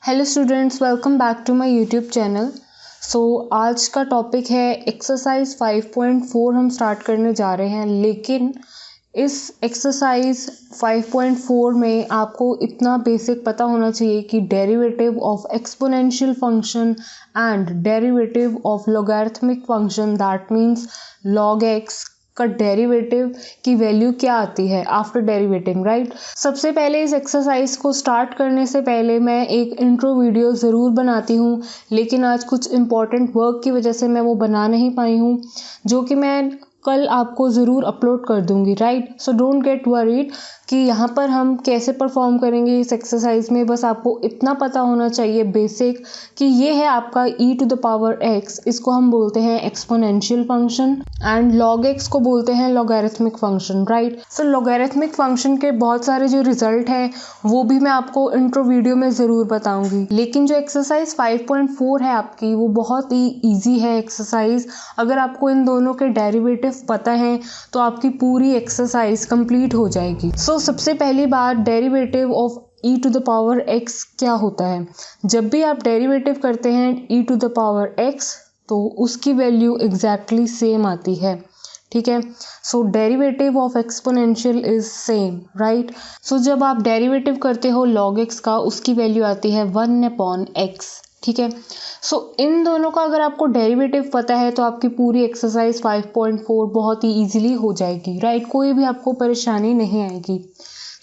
Hello students, welcome back to my YouTube channel. आज का topic है एक्सरसाइज 5.4 हम स्टार्ट करने जा रहे हैं। लेकिन इस एक्सरसाइज 5.4 में आपको इतना बेसिक पता होना चाहिए कि derivative of exponential function and derivative of logarithmic function, that means log x का डेरिवेटिव की वैल्यू क्या आती है आफ्टर डेरिवेटिंग, राइट। सबसे पहले इस एक्सरसाइज को स्टार्ट करने से पहले मैं एक इंट्रो वीडियो ज़रूर बनाती हूँ, लेकिन आज कुछ इम्पॉर्टेंट वर्क की वजह से मैं वो बना नहीं पाई हूँ, जो कि मैं कल आपको ज़रूर अपलोड कर दूँगी, right. So don't get worried कि यहाँ पर हम कैसे परफॉर्म करेंगे इस एक्सरसाइज में। बस आपको इतना पता होना चाहिए बेसिक कि ये है आपका e⁻x, इसको हम बोलते हैं exponential function, and log x को बोलते हैं लॉगरिथमिक फंक्शन, राइट। सो लॉगरिथमिक फंक्शन के बहुत सारे जो रिजल्ट हैं वो भी मैं आपको इंट्रो वीडियो में ज़रूर बताऊंगी। लेकिन जो एक्सरसाइज 5.4 है आपकी, वो बहुत ही ईजी है एक्सरसाइज। अगर आपको इन दोनों के डेरिवेटिव पता है तो आपकी पूरी एक्सरसाइज कंप्लीट हो जाएगी। सबसे पहली बात, डेरिवेटिव ऑफ e⁻x क्या होता है। जब भी आप डेरिवेटिव करते हैं e⁻x तो उसकी वैल्यू एग्जैक्टली सेम आती है, ठीक है। Derivative of exponential is same, right. जब आप डेरिवेटिव करते हो log x का, उसकी वैल्यू आती है 1/x, ठीक है। इन दोनों का अगर आपको डेरिवेटिव पता है तो आपकी पूरी एक्सरसाइज 5.4 बहुत ही इजीली हो जाएगी, राइट। कोई भी आपको परेशानी नहीं आएगी।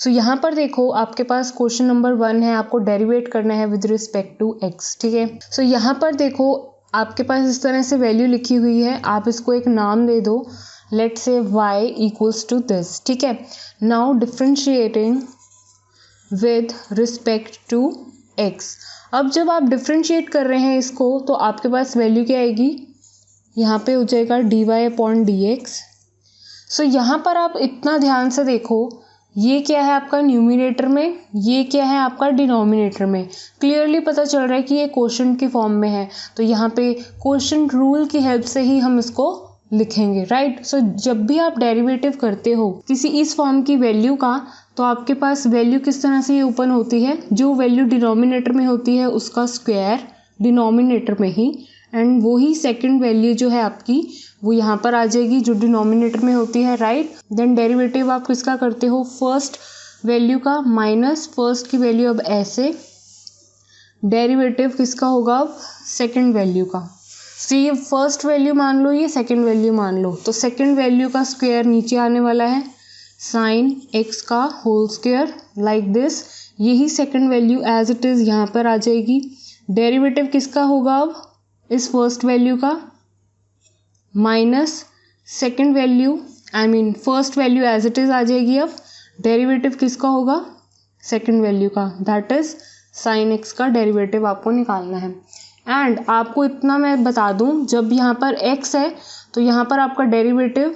यहाँ पर देखो, आपके पास क्वेश्चन नंबर 1 है, आपको डेरिवेट करना है विद रिस्पेक्ट टू x, ठीक है। यहाँ पर देखो, आपके पास इस तरह से वैल्यू लिखी हुई है, आप इसको एक नाम दे दो, let's say y equals to this, ठीक है। Now differentiating with respect to x। अब जब आप डिफरेंशिएट कर रहे हैं इसको, तो आपके पास वैल्यू क्या आएगी, यहाँ पे हो जाएगा dy/dx। यहाँ पर आप इतना ध्यान से देखो, ये क्या है आपका न्यूमरेटर में, ये क्या है आपका डिनोमिनेटर में। क्लियरली पता चल रहा है कि ये क्वोशंट की फॉर्म में है, तो यहाँ पे क्वोशंट रूल की हेल्प से ही हम इसको लिखेंगे, राइट। जब भी आप डेरिवेटिव करते हो किसी इस फॉर्म की वैल्यू का, तो आपके पास वैल्यू किस तरह से ये ओपन होती है, जो वैल्यू डिनोमिनेटर में होती है उसका स्क्वायर डिनोमिनेटर में ही, एंड वही सेकंड वैल्यू जो है आपकी वो यहाँ पर आ जाएगी जो डिनोमिनेटर में होती है, राइट। देन डेरिवेटिव आप किसका करते हो, फर्स्ट वैल्यू का माइनस फर्स्ट की वैल्यू। अब ऐसे डेरिवेटिव किसका होगा, अब सेकंड वैल्यू का। ये फर्स्ट वैल्यू मान लो, ये सेकंड वैल्यू मान लो, तो सेकंड वैल्यू का स्क्वायर नीचे आने वाला है, साइन x का होल स्क्वायर, लाइक दिस। यही second value as it is यहाँ पर आ जाएगी। डेरिवेटिव किसका होगा अब, इस फर्स्ट वैल्यू का minus second value, first value as it is आ जाएगी। अब डेरिवेटिव किसका होगा, सेकंड वैल्यू का, दैट इज साइन x का डेरिवेटिव आपको निकालना है। एंड आपको इतना मैं बता दूं, जब यहाँ पर x है तो यहाँ पर आपका डेरिवेटिव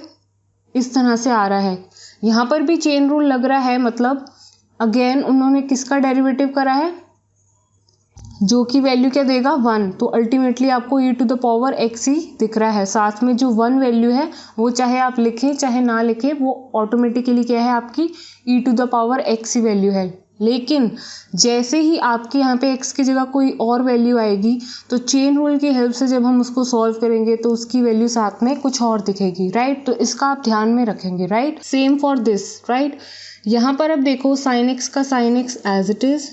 इस तरह से आ रहा है। यहाँ पर भी चेन रूल लग रहा है, मतलब अगेन उन्होंने किसका डेरिवेटिव करा है, जो कि वैल्यू क्या देगा, 1। तो अल्टीमेटली आपको e⁻x ही दिख रहा है। साथ में जो 1 वैल्यू है वो चाहे आप लिखें चाहे ना लिखें, वो ऑटोमेटिकली क्या है, आपकी e⁻x ही वैल्यू है। लेकिन जैसे ही आपके यहाँ पे x की जगह कोई और वैल्यू आएगी, तो चेन रूल की हेल्प से जब हम उसको सॉल्व करेंगे तो उसकी वैल्यू साथ में कुछ और दिखेगी, राइट। तो इसका आप ध्यान में रखेंगे, right. Same for this, right. यहाँ पर अब देखो, साइन x का sine x as it is,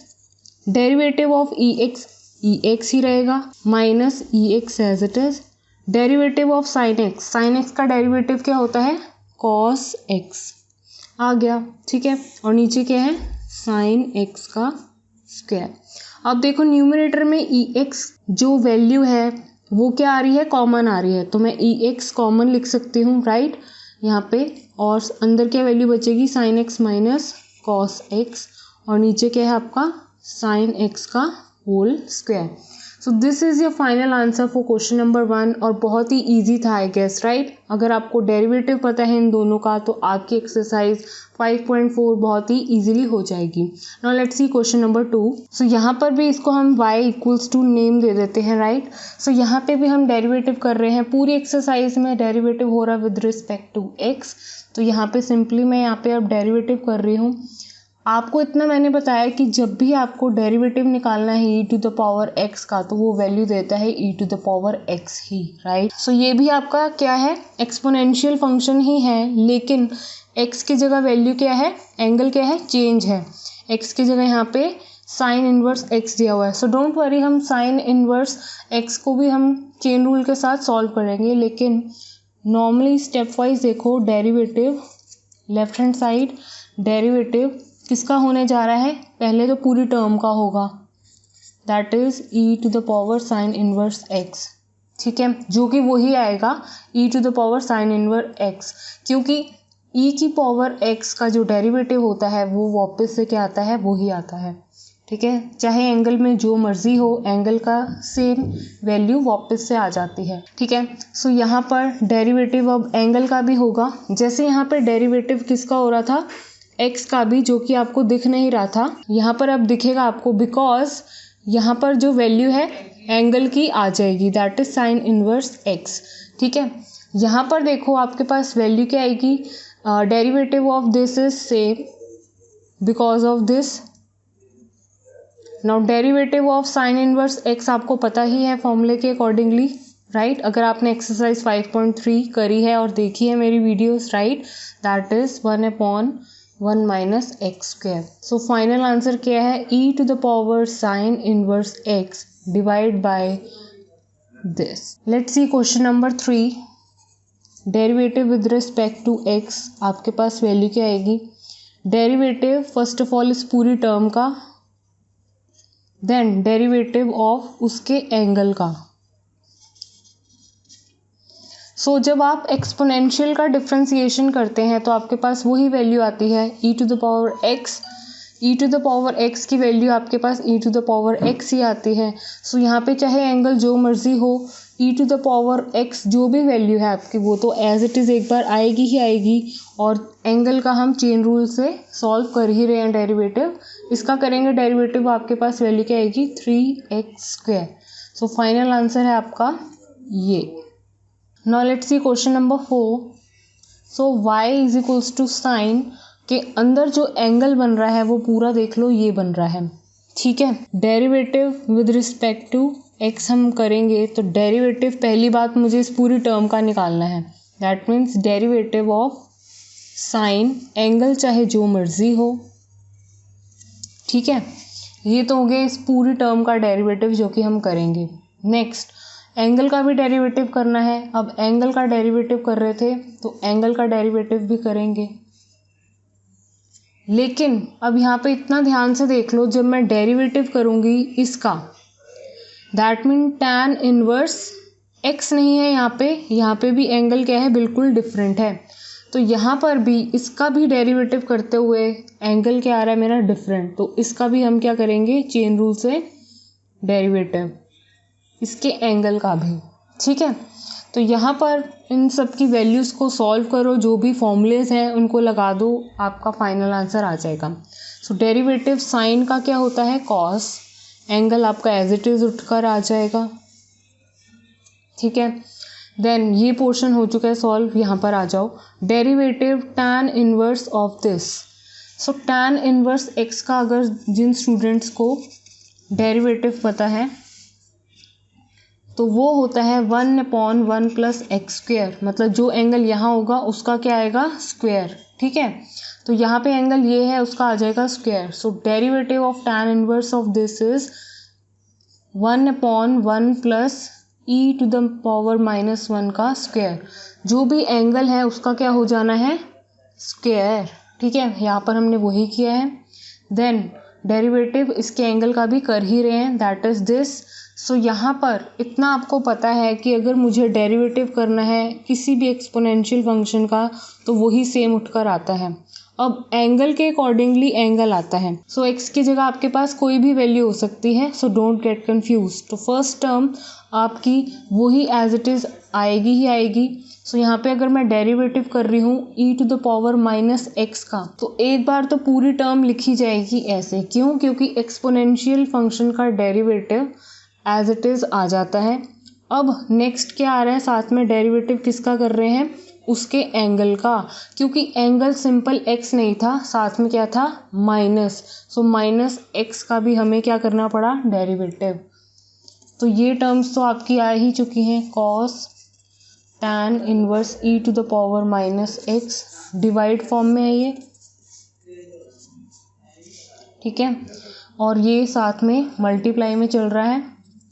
derivative of ex ही रहेगा, minus ex as it is. Derivative of sine x का डेरिवेटिव क्या होता है, cos x आ गया, ठीक है। और नीचे क्या है, साइन x का स्क्वायर। अब देखो न्यूमरेटर में ex जो वैल्यू है वो क्या आ रही है, कॉमन आ रही है, तो मैं ex कॉमन लिख सकती हूँ, राइट, यहाँ पे। और अंदर क्या वैल्यू बचेगी, sine x minus cos x, और नीचे क्या है आपका साइन x का whole square. This is your final answer for question number 1, और बहुत ही इजी था आई गेस, राइट। अगर आपको डेरिवेटिव पता है इन दोनों का, तो आपकी एक्सरसाइज 5.4 बहुत ही इजीली हो जाएगी। Now let's see question number 2। यहाँ पर भी इसको हम y इक्वल्स टू नेम दे देते हैं, राइट। यहाँ पे भी हम डेरिवेटिव कर रहे हैं, पूरी एक्सरसाइज में डेरिवेटिव हो रहा है विद रिस्पेक्ट टू x। तो यहाँ पे सिंपली मैं यहाँ पे अब डेरिवेटिव कर रही हूँ। आपको इतना मैंने बताया कि जब भी आपको डेरिवेटिव निकालना है e to the power x का, तो वो वैल्यू देता है e to the power x ही, राइट। सो ये भी आपका क्या है, एक्सपोनेंशियल फंक्शन ही है, लेकिन x की जगह वैल्यू क्या है, एंगल क्या है, चेंज है। x की जगह यहाँ पे साइन इनवर्स x दिया हुआ है। सो डोंट वरी, हम साइन इनवर्स x को भी हम चेन रूल के साथ सॉल्व करेंगे, लेकिन नॉर्मली स्टेप वाइज देखो, derivative left hand side, derivative किसका होने जा रहा है, पहले तो पूरी टर्म का होगा, that is e to the power sine inverse x, ठीक है, जो कि वही आएगा e to the power sine inverse x, क्योंकि e की पावर x का जो डेरिवेटिव होता है वो वापस से क्या आता है, वही आता है, ठीक है। चाहे एंगल में जो मर्जी हो, एंगल का सेम वैल्यू वापस से आ जाती है, ठीक है। सो यहाँ पर डेरिवेटिव अब एंगल का भी होगा, जैसे यहाँ पर डेरिवेटिव किसका हो रहा था, x का भी, जो कि आपको दिख नहीं रहा था, यहाँ पर अब दिखेगा आपको, बिकॉज यहाँ पर जो वैल्यू है एंगल की आ जाएगी, that is sign inverse x, ठीक है। यहाँ पर देखो आपके पास वैल्यू क्या आएगी, derivative of this is same because of this. Now derivative of sign inverse x आपको पता ही है फॉर्मूले के अकॉर्डिंगली, राइट। अगर आपने एक्सरसाइज 5.3 करी है और देखी है मेरी videos, right, that is 1/1 minus x square. So final answer क्या है, e to the power sine inverse x divide by this. Let's see question number 3, derivative with respect to x, आपके पास वैल्यू क्या आएगी, डेरिवेटिव फर्स्ट ऑफ ऑल इस पूरी term का, then derivative of उसके एंगल का। सो जब आप एक्सपोनेंशियल का डिफ्रेंसिएशन करते हैं तो आपके पास वही वैल्यू आती है e to the power x, e to the power x की वैल्यू आपके पास e to the power x ही आती है। सो यहाँ पे चाहे एंगल जो मर्जी हो, e to the power x जो भी वैल्यू है आपकी, वो तो एज इट इज़ एक बार आएगी ही आएगी, और एंगल का हम चेन रूल से सॉल्व कर ही रहे हैं डेरिवेटिव, इसका करेंगे डेरिवेटिव, आपके पास वैल्यू क्या आएगी, 3x square. So final answer है आपका ये। Now let's see question number 4। So y is equals to sine के अंदर जो एंगल बन रहा है वो पूरा देख लो, ये बन रहा है, ठीक है। Derivative with respect to x हम करेंगे, तो डेरिवेटिव पहली बात मुझे इस पूरी टर्म का निकालना है, that means derivative of sine, angle चाहे जो मर्जी हो, ठीक है। ये तो हो गया इस पूरी टर्म का डेरिवेटिव जो कि हम करेंगे। नेक्स्ट एंगल का भी डेरिवेटिव करना है। अब एंगल का डेरिवेटिव कर रहे थे तो एंगल का डेरिवेटिव भी करेंगे, लेकिन अब यहाँ पे इतना ध्यान से देख लो, जब मैं डेरिवेटिव करूँगी इसका, that mean tan inverse x नहीं है यहाँ पे भी एंगल क्या है, बिल्कुल डिफरेंट है, तो यहाँ पर भी इसका भी डेरिवेटिव करते हुए एंगल क्या आ रहा है मेरा, डिफरेंट, तो इसका भी हम क्या करेंगे, चेन रूल से डेरिवेटिव, इसके एंगल का भी, ठीक है। तो यहाँ पर इन सब की वैल्यूज़ को सॉल्व करो, जो भी फॉर्मूलेज हैं उनको लगा दो, आपका फाइनल आंसर आ जाएगा। सो डेरिवेटिव साइन का क्या होता है, कॉस, एंगल आपका एज इट इज़ उठकर आ जाएगा, ठीक है। देन ये पोर्शन हो चुका है सॉल्व, यहाँ पर आ जाओ, derivative tan inverse of this. So tan inverse x का अगर जिन स्टूडेंट्स को डेरिवेटिव पता है तो वो होता है 1/1 प्लस एक्स स्क्वेयर, मतलब जो एंगल यहाँ होगा उसका क्या आएगा, स्क्वेयर, ठीक है। तो यहाँ पे एंगल ये है, उसका आ जाएगा square. So derivative of tan inverse of this is 1/1 plus e to the power -1 का स्क्वेयर, जो भी एंगल है उसका क्या हो जाना है, स्क्वेयर, ठीक है। यहाँ पर हमने वही किया है। देन डेरिवेटिव इसके एंगल का भी कर ही रहे हैं, दैट इज दिस। सो यहाँ पर इतना आपको पता है कि अगर मुझे डेरिवेटिव करना है किसी भी एक्सपोनेंशियल फंक्शन का तो वही सेम उठकर आता है। अब एंगल के अकॉर्डिंगली एंगल आता है। सो एक्स की जगह आपके पास कोई भी वैल्यू हो सकती है, सो डोंट गेट कंफ्यूज। तो फर्स्ट टर्म आपकी वही एज इट इज़ आएगी ही आएगी। सो यहाँ पे अगर मैं डेरिवेटिव कर रही हूँ e to the power -x का, तो एक बार तो पूरी टर्म लिखी जाएगी ऐसे, क्यों, क्योंकि एक्सपोनेंशियल फंक्शन का डेरिवेटिव एज इट इज़ आ जाता है। अब नेक्स्ट क्या आ रहा है, साथ में डेरिवेटिव किसका कर रहे हैं, उसके एंगल का, क्योंकि एंगल सिंपल x नहीं था, साथ में क्या था माइनस, सो माइनस x का भी हमें क्या करना पड़ा डेरिवेटिव। तो ये टर्म्स तो आपकी आ ही चुकी हैं, cos tan inverse e to the power minus x, divide form में है ये, ठीक है, और ये साथ में मल्टीप्लाई में चल रहा है,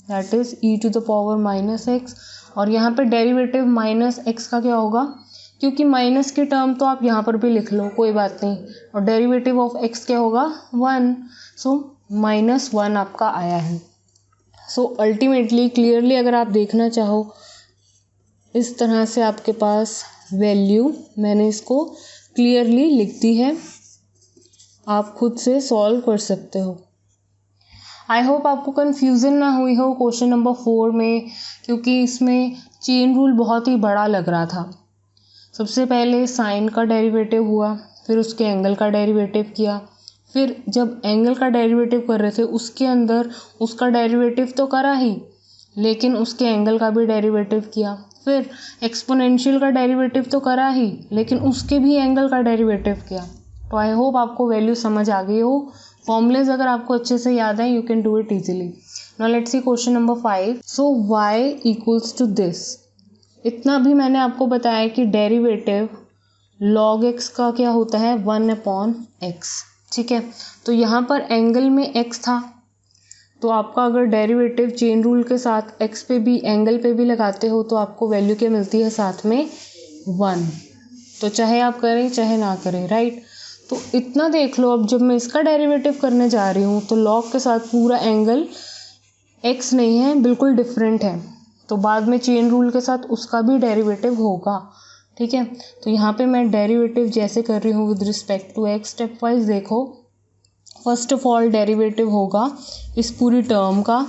that is e to the power minus x, और यहाँ पे डेरिवेटिव माइनस x का क्या होगा, क्योंकि माइनस की टर्म तो आप यहाँ पर भी लिख लो कोई बात नहीं, और डेरिवेटिव ऑफ x क्या होगा 1, सो -1 आपका आया है। सो अल्टीमेटली क्लियरली अगर आप देखना चाहो इस तरह से आपके पास वैल्यू, मैंने इसको क्लियरली लिख दी है, आप खुद से सॉल्व कर सकते हो। आई होप आपको कन्फ्यूज़न ना हुई हो क्वेश्चन नंबर 4 में, क्योंकि इसमें चेन रूल बहुत ही बड़ा लग रहा था। सबसे पहले साइन का डेरिवेटिव हुआ, फिर उसके एंगल का डेरिवेटिव किया, फिर जब एंगल का डेरिवेटिव कर रहे थे उसके अंदर उसका डेरिवेटिव तो करा ही, लेकिन उसके एंगल का भी डेरिवेटिव किया, फिर एक्सपोनेंशियल का डेरिवेटिव तो करा ही, लेकिन उसके भी एंगल का डेरिवेटिव किया। तो आई होप आपको वैल्यू समझ आ गई हो। फॉर्मूलेज अगर आपको अच्छे से याद है, you can do it easily. Now let's see question number 5। So y equals to this, इतना भी मैंने आपको बताया कि डेरिवेटिव log x का क्या होता है 1/x, ठीक है। तो यहाँ पर एंगल में x था, तो आपका अगर डेरिवेटिव चेन रूल के साथ x पे भी एंगल पे भी लगाते हो तो आपको वैल्यू क्या मिलती है साथ में 1। तो चाहे आप करें चाहे ना करें, राइट। तो इतना देख लो, अब जब मैं इसका डेरिवेटिव करने जा रही हूँ तो log के साथ पूरा एंगल x नहीं है, बिल्कुल डिफरेंट है, तो बाद में चेन रूल के साथ उसका भी डेरिवेटिव होगा, ठीक है। तो यहाँ पे मैं डेरिवेटिव जैसे कर रही हूँ with respect to x, step wise देखो। फर्स्ट ऑफ ऑल डेरिवेटिव होगा इस पूरी टर्म का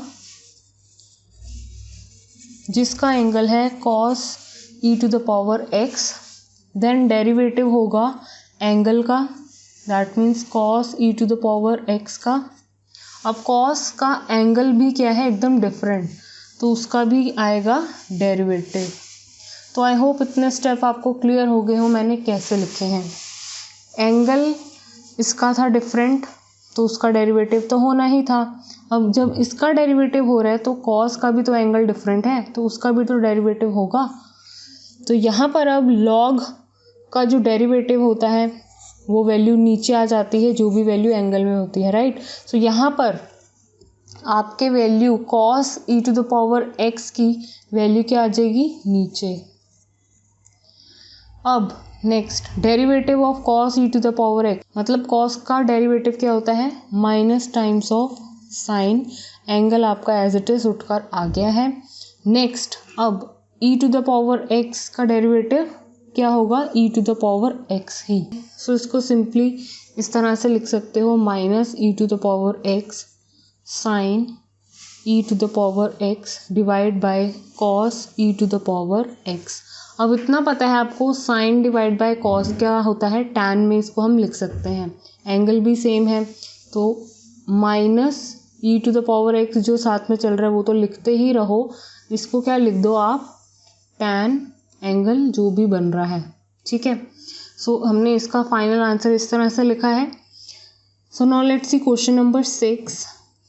जिसका एंगल है cos e to the power x, then derivative होगा एंगल का, that means cos e to the power x का। अब cos का एंगल भी क्या है एकदम डिफरेंट, तो उसका भी आएगा डेरिवेटिव। तो आई होप इतने स्टेप आपको क्लियर हो गए हो मैंने कैसे लिखे हैं। एंगल इसका था डिफरेंट, तो उसका डेरिवेटिव तो होना ही था। अब जब इसका डेरिवेटिव हो रहा है तो cos का भी तो एंगल डिफरेंट है, तो उसका भी तो डेरिवेटिव होगा। तो यहाँ पर अब log का जो डेरिवेटिव होता है वो वैल्यू नीचे आ जाती है, जो भी वैल्यू एंगल में होती है, राइट। सो यहाँ पर आपके value cos e to the power x की वैल्यू क्या आ जाएगी नीचे। अब next derivative of cos e to the power x, मतलब cos का डेरिवेटिव क्या होता है minus times of sine, angle आपका एज इट इज उठकर आ गया है। नेक्स्ट अब e to the power x का डेरिवेटिव क्या होगा e to the power x ही। सो इसको सिंपली इस तरह से लिख सकते हो minus e to the power x sine e to the power x divide by cos e to the power x। अब इतना पता है आपको साइन डिवाइड बाय cos क्या होता है, tan में इसको हम लिख सकते हैं, एंगल भी सेम है, तो minus e to the power x जो साथ में चल रहा है वो तो लिखते ही रहो, इसको क्या लिख दो आप tan एंगल जो भी बन रहा है, ठीक है। सो हमने इसका फाइनल आंसर इस तरह से लिखा है। So now let's see question number 6।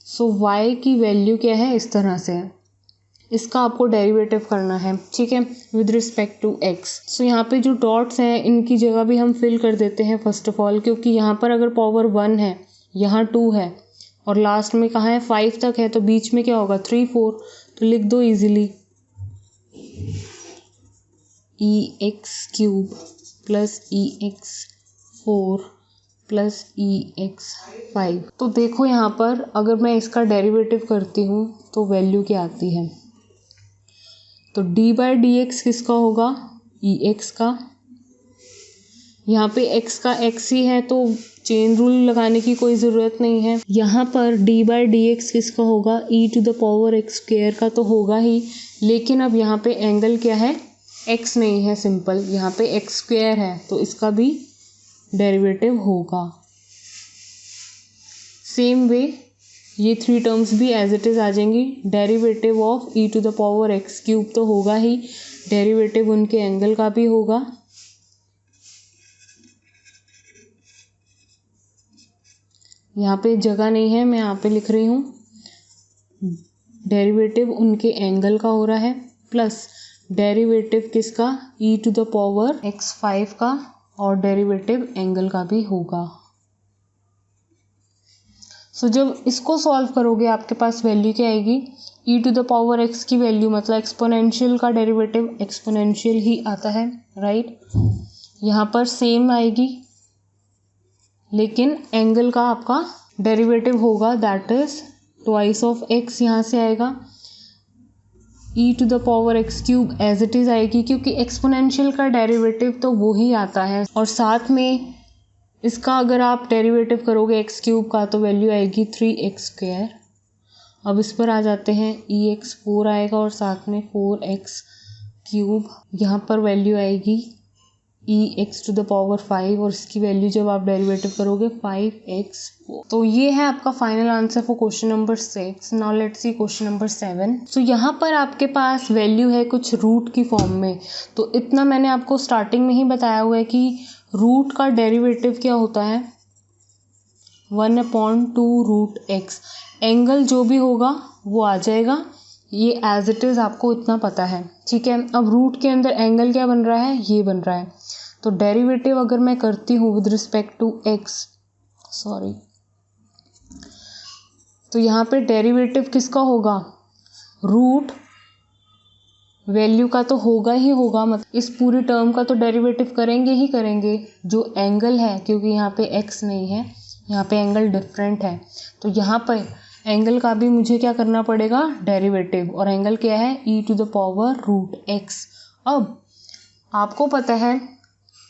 So y की वैल्यू क्या है इस तरह से है, इसका आपको डेरिवेटिव करना है, ठीक है, विद रिस्पेक्ट टू x। सो यहाँ पे जो डॉट्स हैं इनकी जगह भी हम फिल कर देते हैं फर्स्ट ऑफ ऑल, क्योंकि यहाँ पर अगर पावर 1 है, यहाँ 2 है और लास्ट में कहाँ है 5 तक है, तो बीच में क्या होगा 3 4, तो लिख दो easily EX³ plus EX4 plus EX5। तो देखो यहाँ पर अगर मैं इसका डेरिवेटिव करती हूँ तो वैल्यू क्या आती है, तो d/dx किसका होगा EX का, यहाँ पे x का x ही है तो चेन रूल लगाने की कोई ज़रूरत नहीं है। यहाँ पर d/dx किसका होगा e to the power x² का तो होगा ही, लेकिन अब यहाँ पे एंगल क्या है x नहीं है सिंपल, यहाँ पे x² है तो इसका भी डेरिवेटिव होगा। सेम वे ये 3 टर्म्स भी एज इट इज़ आ जाएंगी। Derivative of e to the power x³ तो होगा ही, डेरिवेटिव उनके एंगल का भी होगा, यहाँ पे जगह नहीं है, मैं यहाँ पे लिख रही हूँ डेरिवेटिव उनके एंगल का हो रहा है प्लस डेरिवेटिव किसका, e to the power x5 का, और डेरिवेटिव एंगल का भी होगा। सो जब इसको सॉल्व करोगे आपके पास वैल्यू क्या आएगी, e to the power x की वैल्यू, मतलब एक्सपोनेंशियल का डेरिवेटिव एक्सपोनेंशियल ही आता है, राइट। यहाँ पर सेम आएगी लेकिन एंगल का आपका डेरिवेटिव होगा, that is twice of x यहाँ से आएगा। e to the power x cube as it is आएगी, क्योंकि एक्सपोनेंशियल का डेरिवेटिव तो वो ही आता है, और साथ में इसका अगर आप डेरिवेटिव करोगे x क्यूब का तो वैल्यू आएगी 3x स्क्वायर। अब इस पर आ जाते हैं, ex 4 आएगा और साथ में 4x क्यूब, यहाँ पर वैल्यू आएगी ex टू द पावर 5, और इसकी वैल्यू जब आप डेरिवेटिव करोगे 5x। तो ये है आपका final answer for question number 6। Now let's see question number 7। सो यहाँ पर आपके पास वैल्यू है कुछ रूट की फॉर्म में। तो इतना मैंने आपको स्टार्टिंग में ही बताया हुआ है कि रूट का डेरिवेटिव क्या होता है, 1/2 रूट x। एंगल जो भी होगा वो आ जाएगा, ये एज इट इज़ आपको इतना पता है, ठीक है। अब रूट के अंदर एंगल क्या बन रहा है, ये बन रहा है। तो डेरिवेटिव अगर मैं करती हूँ with respect to x, sorry, तो यहाँ पे डेरिवेटिव किसका होगा, रूट वैल्यू का तो होगा ही होगा, मतलब इस पूरी टर्म का तो डेरिवेटिव करेंगे ही करेंगे। जो एंगल है, क्योंकि यहाँ पे x नहीं है, यहाँ पे एंगल डिफरेंट है, तो यहाँ पर एंगल का भी मुझे क्या करना पड़ेगा, डेरिवेटिव। और एंगल क्या है, e to the power root x। अब आपको पता है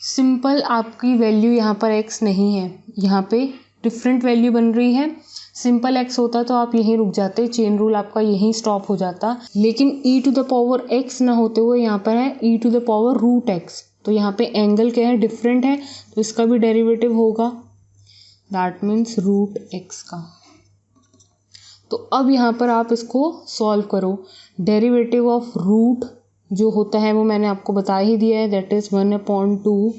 सिंपल आपकी वैल्यू यहाँ पर x नहीं है, यहाँ पे डिफरेंट वैल्यू बन रही है। सिंपल x होता तो आप यहीं रुक जाते, चेन रूल आपका यहीं स्टॉप हो जाता, लेकिन e to the power x ना होते हुए यहाँ पर है e to the power root x। तो यहाँ पे एंगल क्या है, डिफरेंट है, तो इसका भी डेरिवेटिव होगा, दैट मीन्स रूट x का। तो अब यहाँ पर आप इसको सॉल्व करो। डेरिवेटिव ऑफ रूट जो होता है वो मैंने आपको बता ही दिया है, दैट इज़ 1/2।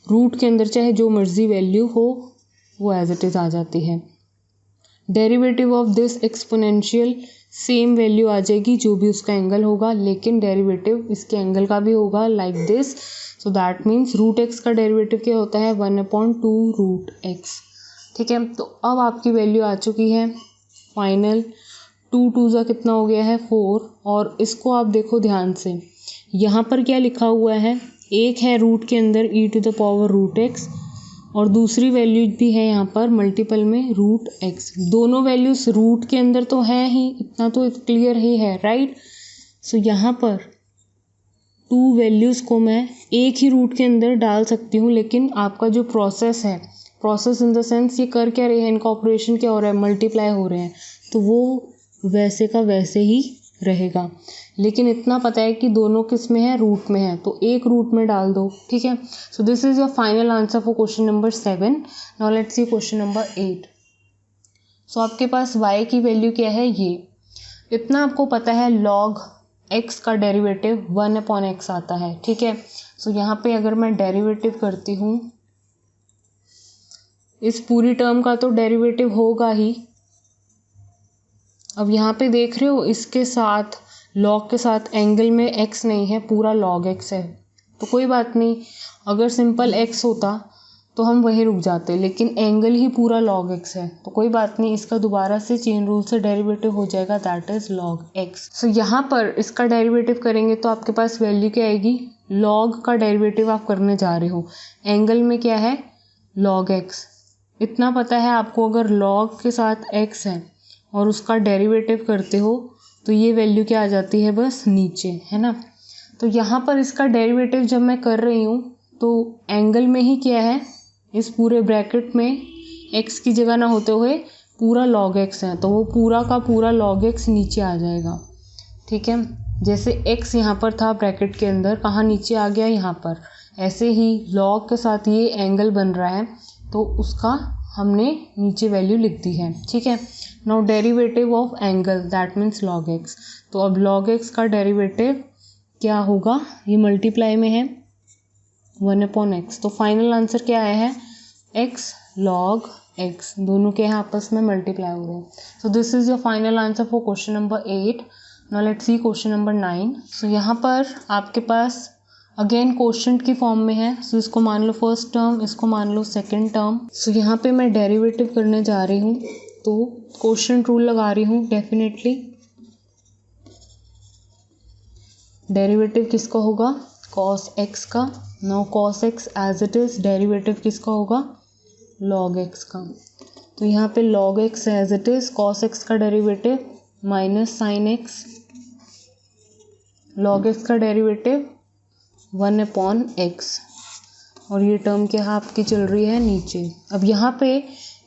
रूट के अंदर चाहे जो मर्जी वैल्यू हो वो एज इट इज़ आ जाती है। Derivative of this exponential same value आ जाएगी जो भी उसका एंगल होगा, लेकिन डेरिवेटिव इसके एंगल का भी होगा like this. So that means root x का डेरिवेटिव क्या होता है, 1/2 रूट x, ठीक है। तो अब आपकी वैल्यू आ चुकी है फाइनल, 2 2 कितना हो गया है 4। और इसको आप देखो ध्यान से, यहाँ पर क्या लिखा हुआ है, एक है रूट के अंदर e to the power root x, और दूसरी वैल्यू भी है यहाँ पर मल्टीपल में रूट x। दोनों वैल्यूज रूट के अंदर तो है ही, इतना तो क्लियर ही है, राइट। सो यहाँ पर 2 वैल्यूज़ को मैं एक ही रूट के अंदर डाल सकती हूँ, लेकिन आपका जो प्रोसेस है, प्रोसेस इन द सेंस ये कर क्या रहे हैं, इनका ऑपरेशन क्या हो रहा है, मल्टीप्लाई हो रहे हैं, तो वो वैसे का वैसे ही रहेगा। लेकिन इतना पता है कि दोनों किस में है, रूट में है, तो एक रूट में डाल दो, ठीक है। सो this is your final answer for question number 7। Now let's see question number 8। सो आपके पास y की वैल्यू क्या है, ये इतना आपको पता है, log x का डेरिवेटिव 1/x आता है, ठीक है। सो यहाँ पे अगर मैं डेरिवेटिव करती हूँ, इस पूरी टर्म का तो डेरिवेटिव होगा ही। अब यहाँ पे देख रहे हो, इसके साथ लॉग के साथ एंगल में x नहीं है, पूरा log x है, तो कोई बात नहीं। अगर सिंपल x होता तो हम वहीं रुक जाते, लेकिन एंगल ही पूरा log x है, तो कोई बात नहीं, इसका दोबारा से चेन रूल से डेरिवेटिव हो जाएगा, दैट इज log x। सो यहाँ पर इसका डेरिवेटिव करेंगे तो आपके पास वैल्यू क्या आएगी, log का डेरिवेटिव आप करने जा रहे हो, एंगल में क्या है, log x। इतना पता है आपको, अगर log के साथ x है और उसका डेरिवेटिव करते हो तो ये वैल्यू क्या आ जाती है, बस नीचे, है ना। तो यहाँ पर इसका डेरिवेटिव जब मैं कर रही हूँ तो एंगल में ही क्या है, इस पूरे ब्रैकेट में x की जगह ना होते हुए पूरा log x है, तो वो पूरा का पूरा log x नीचे आ जाएगा, ठीक है। जैसे x यहाँ पर था ब्रैकेट के अंदर, कहाँ नीचे आ गया, यहाँ पर। ऐसे ही log के साथ ये एंगल बन रहा है, तो उसका हमने नीचे वैल्यू लिख दी है, ठीक है। Now derivative of angle, that means log x। तो अब log x का डेरिवेटिव क्या होगा, ये मल्टीप्लाई में है 1/x, तो फाइनल आंसर क्या आया है, x log एक्स, दोनों के यहाँ आपस में मल्टीप्लाई हो रहे हैं. So this is your final answer for question number 8. Now let's see question number 9. सो यहाँ पर आपके पास अगेन क्वोशंट की फॉर्म में है. सो इसको मान लो फर्स्ट टर्म, इसको मान लो सेकंड टर्म. सो यहाँ पे मैं डेरिवेटिव करने जा रही हूँ, तो क्वोशंट रूल लगा रही हूँ. डेफिनेटली डेरिवेटिव किसका होगा? कॉस एक्स का. Now cos x as it is, derivative किसका होगा? लॉग एक्स का. तो यहाँ पे log x as it is, cos x का derivative minus sine x, log x का डेरिवेटिव 1/x, और ये टर्म क्या है आपकी चल रही है नीचे. अब यहाँ पे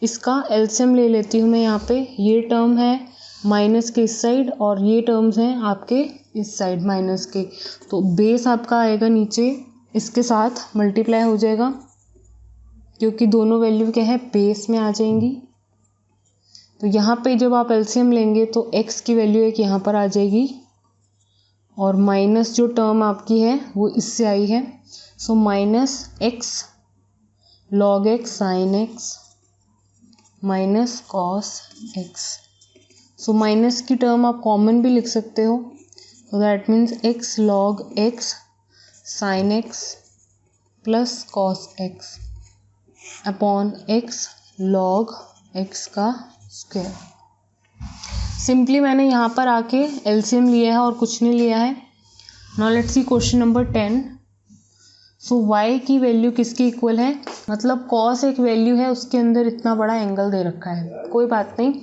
इसका एलसीएम ले लेती हूँ मैं. यहाँ पे ये टर्म है माइनस के इस साइड और ये टर्म्स हैं आपके इस साइड माइनस के. तो बेस आपका आएगा नीचे, इसके साथ मल्टीप्लाई हो जाएगा क्योंकि दोनों वैल्यू क्या है बेस में आ जाएंगी. तो यहाँ पे जब आप एलसीएम लेंगे तो x की वैल्यू एक यहाँ पर आ जाएगी और माइनस जो टर्म आपकी है वो इससे आई है. So minus x log x sine x minus cos x. So minus की टर्म आप कॉमन भी लिख सकते हो. सो that means x log x sine x plus cos x upon x log x का स्क्वायर. सिंपली मैंने यहाँ पर आके एलसीएम लिया है और कुछ नहीं लिया है. Now let's see question number 10. So y की वैल्यू किसके इक्वल है? मतलब cos एक वैल्यू है, उसके अंदर इतना बड़ा एंगल दे रखा है. कोई बात नहीं,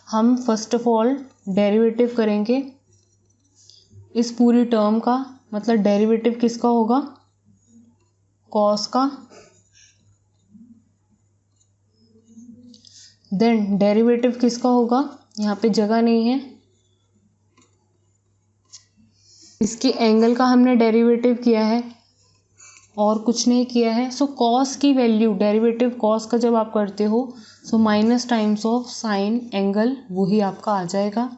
हम फर्स्ट ऑफ ऑल डेरिवेटिव करेंगे इस पूरी टर्म का. मतलब डेरिवेटिव किसका होगा? cos का. देन डेरिवेटिव किसका होगा? यहाँ पे जगह नहीं है, इसके एंगल का हमने डेरिवेटिव किया है और कुछ नहीं किया है. सो कॉस की वैल्यू, डेरिवेटिव कॉस का जब आप करते हो so minus times of sine angle, वही आपका आ जाएगा.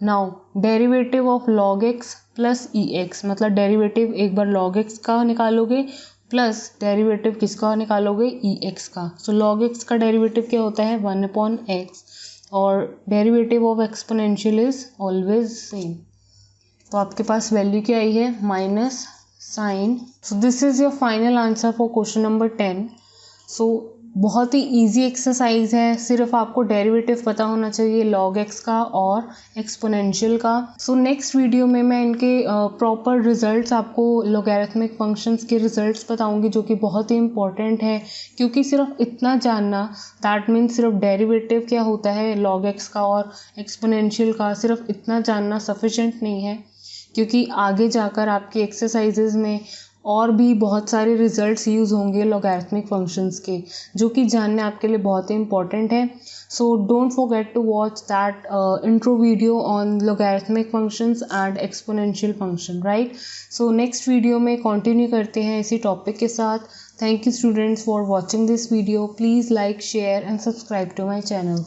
Now derivative of log x plus E x, मतलब डेरिवेटिव एक बार लॉग एक्स का निकालोगे प्लस डेरिवेटिव किसका निकालोगे? ई एक्स का. सो लॉग एक्स का डेरिवेटिव क्या होता है? 1/x, और derivative of exponential is always same. तो आपके पास वैल्यू क्या आई है? Minus sine. So this is your final answer for question number 10. So बहुत ही इजी एक्सरसाइज है, सिर्फ आपको डेरिवेटिव पता होना चाहिए लॉग एक्स का और एक्सपोनेंशियल का. सो नेक्स्ट वीडियो में मैं इनके प्रॉपर रिजल्ट्स आपको लॉगरिथमिक फंक्शंस के रिजल्ट्स बताऊंगी, जो कि बहुत ही इंपॉर्टेंट है. क्योंकि सिर्फ इतना जानना, दैट मीन्स सिर्फ डेरिवेटिव क्या होता है लॉग एक्स का और एक्सपोनेंशियल का, सिर्फ इतना जानना सफिशेंट नहीं है. क्योंकि आगे जाकर आपकी एक्सरसाइजेज में और भी बहुत सारे रिजल्ट्स यूज़ होंगे लॉगरिथमिक फंक्शंस के, जो कि जानने आपके लिए बहुत ही इंपॉर्टेंट है. So don't forget to watch that intro video on logarithmic functions and exponential function, right. So next video में कंटिन्यू करते हैं इसी टॉपिक के साथ. Thank you students for watching this video. Please like, share and subscribe to my channel.